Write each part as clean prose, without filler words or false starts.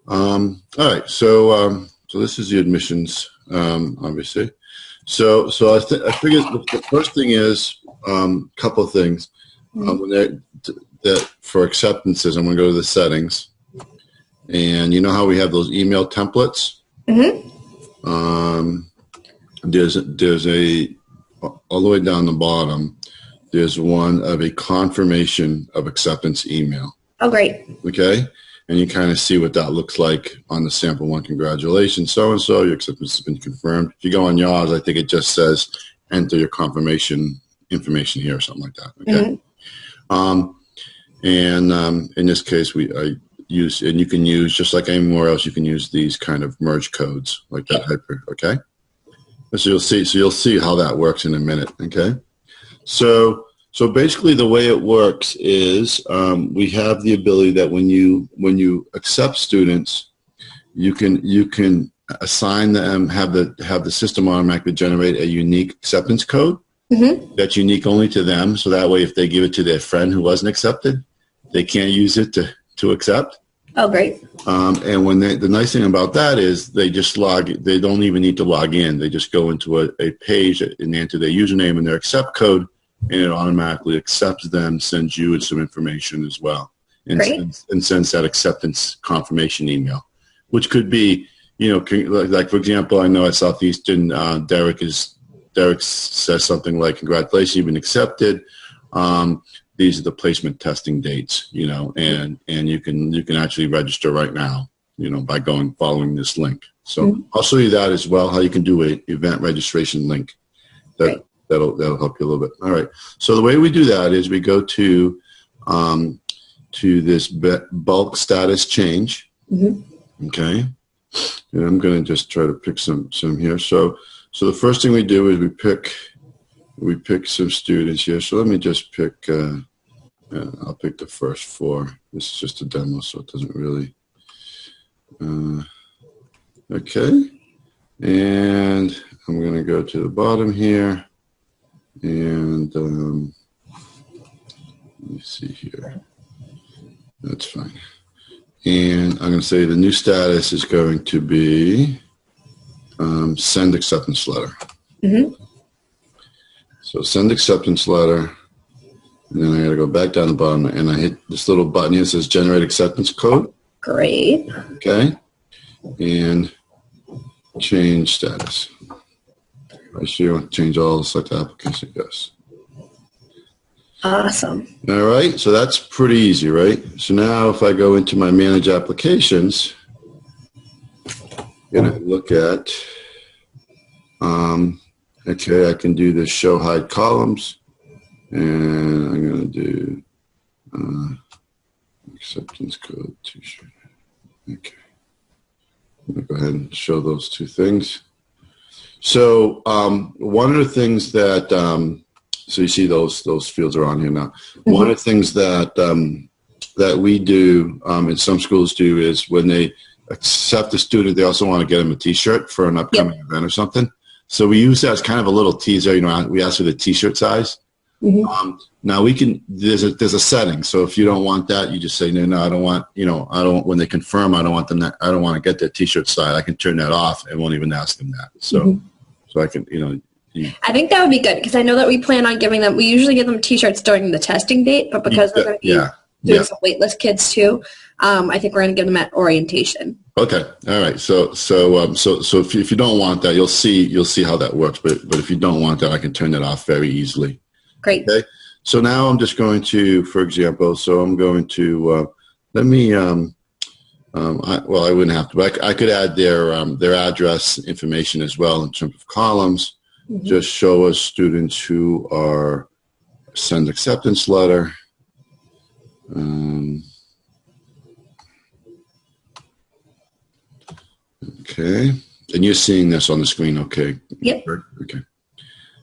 All right, so this is the admissions, obviously. So I figured the first thing is couple of things. When that for acceptances, I'm going to go to the settings, and you know how we have those email templates. There's a all the way down the bottom. There's one of a confirmation of acceptance email. Oh, great. Okay. And you kind of see what that looks like on the sample one. Congratulations, so-and-so, your acceptance has been confirmed. If you go on yours, I think it just says enter your confirmation information here or something like that. Okay. In this case, I use, and you can use, just like anywhere else, you can use these kind of merge codes like that. Okay. So you'll see how that works in a minute. Okay. So basically the way it works is we have the ability that when you accept students, you can assign them, have the system automatically generate a unique acceptance code that's unique only to them. So that way, if they give it to their friend who wasn't accepted, they can't use it to accept. Oh, great. And when the nice thing about that is they don't even need to log in. They just go into a page and enter their username and their accept code, and it automatically accepts them, sends you some information as well, and sends that acceptance confirmation email, which could be, like for example, I know at Southeastern, Derek says something like, "Congratulations, you've been accepted. These are the placement testing dates," and you can actually register right now, by following this link. So I'll show you that as well, how you can do an event registration link. That'll help you a little bit. All right. So the way we do that is we go to this bulk status change. Okay. And I'm going to just try to pick some here. So the first thing we do is we pick some students here. So let me just pick. I'll pick the first 4. This is just a demo, so it doesn't really. Okay. And I'm going to go to the bottom here. And let me see here. That's fine. And I'm going to say the new status is going to be send acceptance letter. So send acceptance letter. And then I got to go back down the bottom, and I hit this little button here that says generate acceptance code. Great. Okay. And change status. I sure want to change all, select application, yes. Awesome. All right, so that's pretty easy, right? So now if I go into my manage applications, I'm going to look at, okay, I can do this show hide columns, and I'm going to do acceptance code t-shirt. Okay. I'm going to go ahead and show those 2 things. So one of the things that, so you see those fields are on here now. One of the things that that we do, and some schools do, is when they accept a student, they also want to get them a T-shirt for an upcoming event or something. So we use that as kind of a little teaser. We ask for the T-shirt size. Now we can. There's a setting. So if you don't want that, you just say no. I don't want. I don't. When they confirm, I don't want them. I don't want to get their T-shirt size. I can turn that off and won't even ask them that. So so I can. I think that would be good because I know that we plan on giving them. We usually give them T-shirts during the testing date, but because we're going to be doing some waitlist kids too, I think we're going to give them at orientation. Okay. All right. So if you don't want that, you'll see how that works. But if you don't want that, I can turn that off very easily. Great. Okay. So now I'm just going to, for example, I'm going to let me. I wouldn't have to, but I could add their address information as well in terms of columns. Just show us students who are send acceptance letter. Okay, and you're seeing this on the screen, okay? Yep. Okay.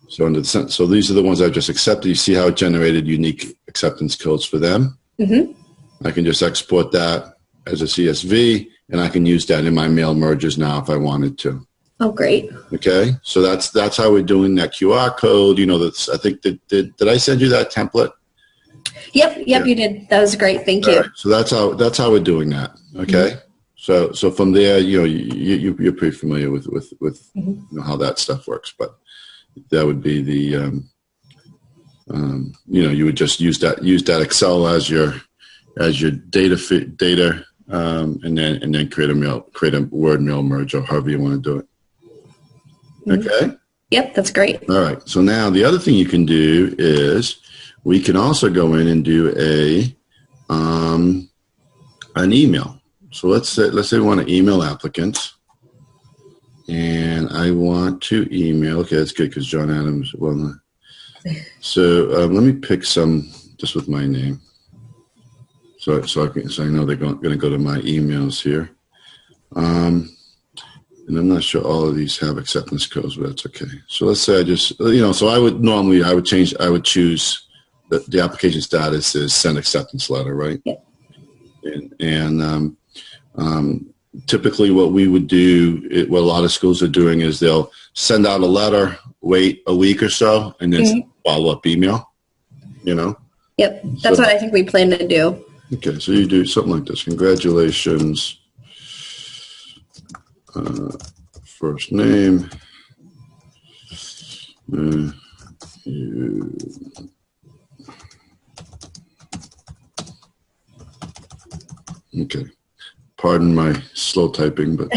So so these are the ones I've just accepted. You see how it generated unique acceptance codes for them. I can just export that as a CSV, and I can use that in my mail merges now if I wanted to. Oh, great. Okay, so that's how we're doing that QR code. That's, I think, did I send you that template? Yep, you did. That was great. Thank you. Right. So that's how we're doing that. Okay. So from there, you're pretty familiar with how that stuff works. But that would be the you would just use that Excel as your data, and then create a Word mail merge, or however you want to do it. Okay. Yep, that's great. All right. So now the other thing you can do is we can also go in and do an email. So let's say we want to email applicants, and I want to email. Okay, that's good because John Adams. Well, so let me pick some just with my name, so I know they're going to go to my emails here. And I'm not sure all of these have acceptance codes, but that's okay. So let's say I just so I would choose the application status is send acceptance letter, right? Yeah. And typically what we would do, what a lot of schools are doing is they'll send out a letter, wait a week or so, and then follow up email, Yep, that's what I think we plan to do. Okay, so you do something like this. Congratulations, first name, okay. Pardon my slow typing, but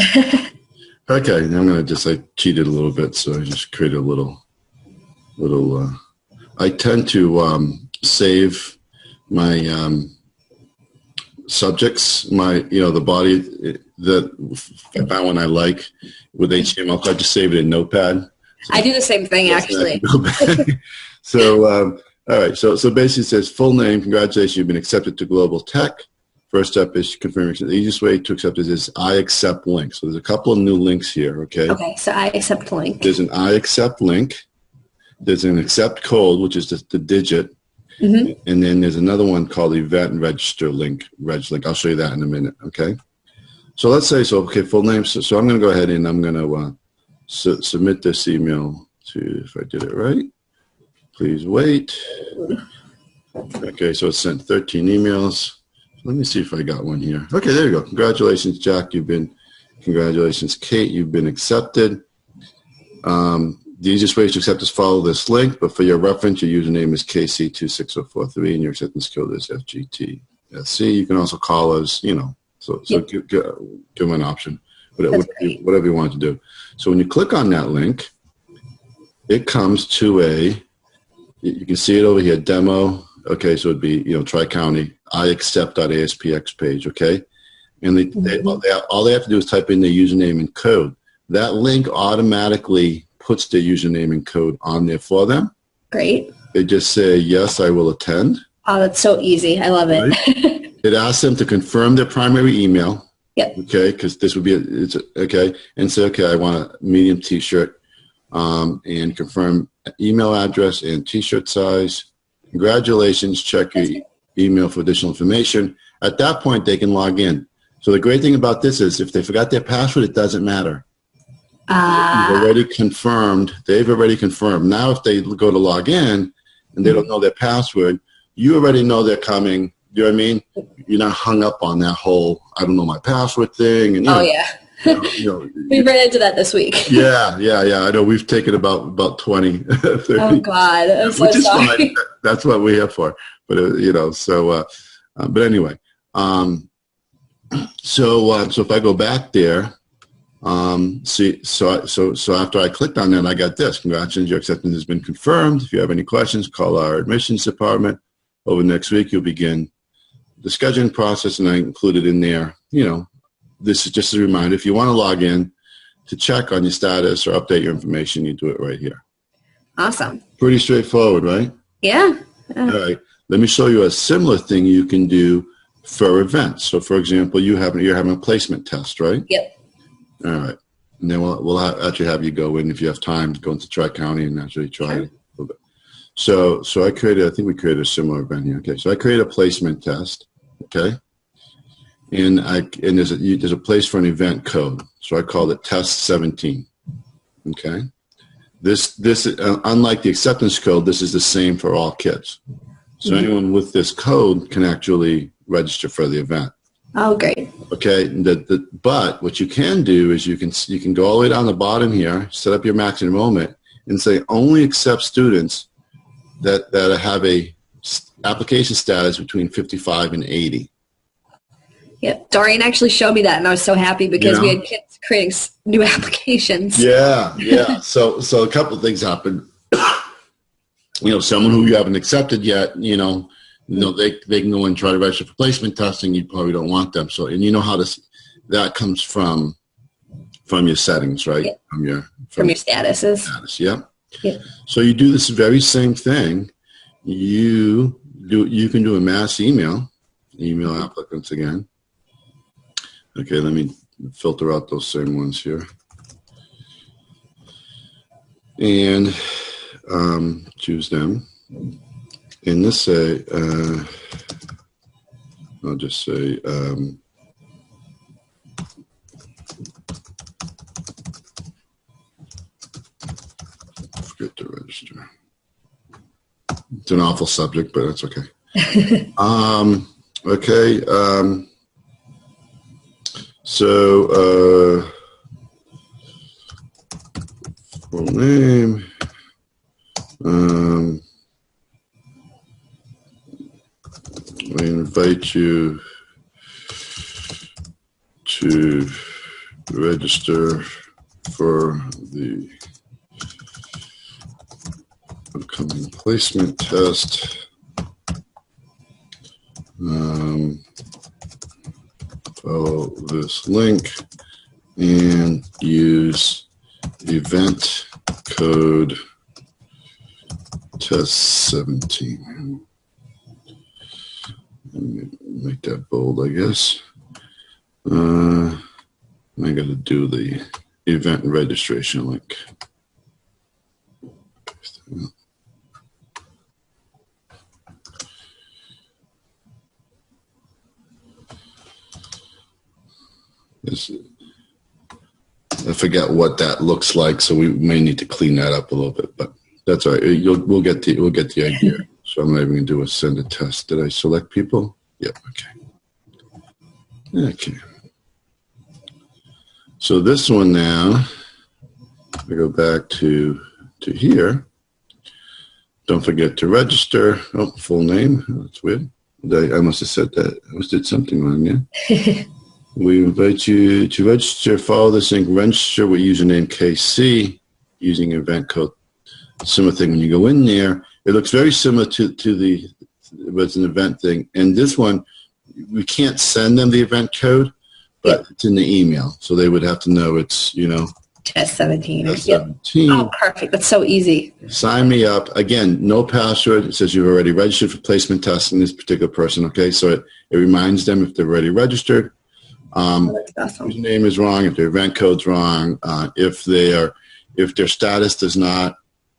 okay. I'm gonna I cheated a little bit, so I just created a little. I tend to save my subjects, the body that one I like with HTML. I just save it in Notepad. So I do the same thing actually. So all right. So basically, it says full name. Congratulations, you've been accepted to Global Tech. First step is confirming. The easiest way to accept this is I accept link. So there's a couple of new links here, okay? Okay, so I accept link. There's an I accept link. There's an accept code, which is the digit. And then there's another one called event and register link, reg link. I'll show you that in a minute, okay? So let's say, full name. So I'm going to go ahead and I'm going to submit this email to, if I did it right, please wait. Okay, so it's sent 13 emails. Let me see if I got one here. Okay, there you go. Congratulations, Jack. Congratulations, Kate. You've been accepted. The easiest way to accept is follow this link, but for your reference, your username is KC26043 and your acceptance code is FGTSC. You can also call us, so give them an option, whatever you want to do. So when you click on that link, it comes to you can see it over here, demo. Okay, so it'd be, Tri-County, I accept.aspx page, okay? And all they have to do is type in their username and code. That link automatically puts their username and code on there for them. Great. They just say, yes, I will attend. Oh, that's so easy. I love it. Right? It asks them to confirm their primary email. Yep. Okay, because this would be, okay, and say, okay, I want a medium T-shirt, and confirm email address and T-shirt size. Congratulations, check your email for additional information. At that point, they can log in. So the great thing about this is if they forgot their password, it doesn't matter. They've already confirmed. Now if they go to log in and they don't know their password, you already know they're coming. You know what I mean? You're not hung up on that whole, I don't know my password thing. And, we ran into that this week. Yeah. I know we've taken about 20, 30. Oh God, I'm so which is sorry. fine. That's what we're here for. But but anyway, so if I go back there, so after I clicked on that, I got this. Congratulations, your acceptance has been confirmed. If you have any questions, call our admissions department. Over next week, you'll begin the scheduling process, and I included in there, this is just a reminder. If you want to log in to check on your status or update your information, you do it right here. Awesome. Pretty straightforward, right? Yeah. All right. Let me show you a similar thing you can do for events. So, for example, you're having a placement test, right? Yep. All right. And then we'll actually have you go in, if you have time, to go into Tri-County and actually try it a little bit. So I think we created a similar event here. Okay. So I created a placement test. Okay. And there's a place for an event code. So I called it test 17. Okay. This unlike the acceptance code, this is the same for all kids. So anyone with this code can actually register for the event. Oh, great. Okay, but what you can do is you can go all the way down the bottom here, set up your max enrollment, and say only accept students that have a application status between 55 and 80. Yeah, Dorian actually showed me that, and I was so happy because we had kids creating new applications. Yeah. So a couple of things happen. Someone who you haven't accepted yet, they can go and try to register for placement testing. You probably don't want them. So, and that comes from your settings, right? Yeah. From your statuses. Yeah. So you do this very same thing. You can do a mass email applicants again. Okay, let me filter out those same ones here. And choose them. And let's say, I'll just say, forget to register. It's an awful subject, but that's okay. Okay. So, full name. I invite you to register for the upcoming placement test. Follow this link and use event code test 17. Make that bold, I guess. I got to do the event registration link. I forget what that looks like, so we may need to clean that up a little bit, but that's all right. We'll get the idea. So I'm not even going to do a send a test. Did I select people? Yep. Okay. So this one now, I go back to here. Don't forget to register. Oh, full name. That's weird. I must have said that. I did something wrong, yeah? We invite you to register. Follow this link. Register with username KC using event code. Similar thing when you go in there. It looks very similar to the what's an event thing. And this one, we can't send them the event code, but it's in the email. So they would have to know it's, Test 17. Test 17. Oh, perfect. That's so easy. Sign me up. Again, no password. It says you've already registered for placement testing, this particular person. Okay, so it reminds them if they're already registered. That's awesome. If their name is wrong, if their event code's wrong, if their status does not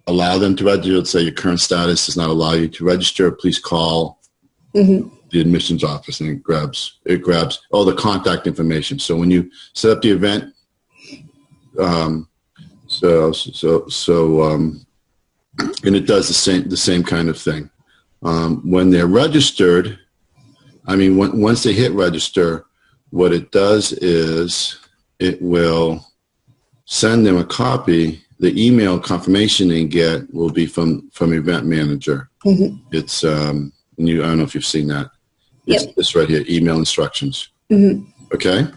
allow them to register, let's say your current status does not allow you to register, please call the admissions office, and it grabs all the contact information. So when you set up the event, and it does the same kind of thing. When they're registered, once they hit register, what it does is it will send them a copy. The email confirmation they get will be from Event Manager. It's I don't know if you've seen that. It's right here, email instructions. Okay,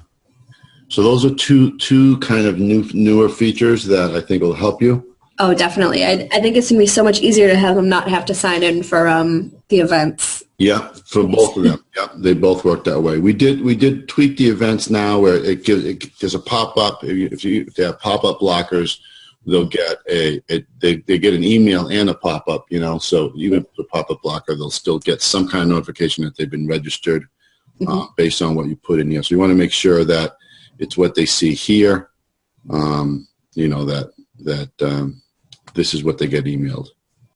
so those are two kind of newer features that I think will help you. Oh, definitely. I think it's gonna be so much easier to have them not have to sign in for the events. Yeah, for both of them. Yeah, they both work that way. We did tweak the events now where there's a pop-up. If they have pop-up blockers, they'll get they get an email and a pop-up, so even if it's a pop-up blocker, they'll still get some kind of notification that they've been registered based on what you put in here. So you want to make sure that it's what they see here, that this is what they get emailed.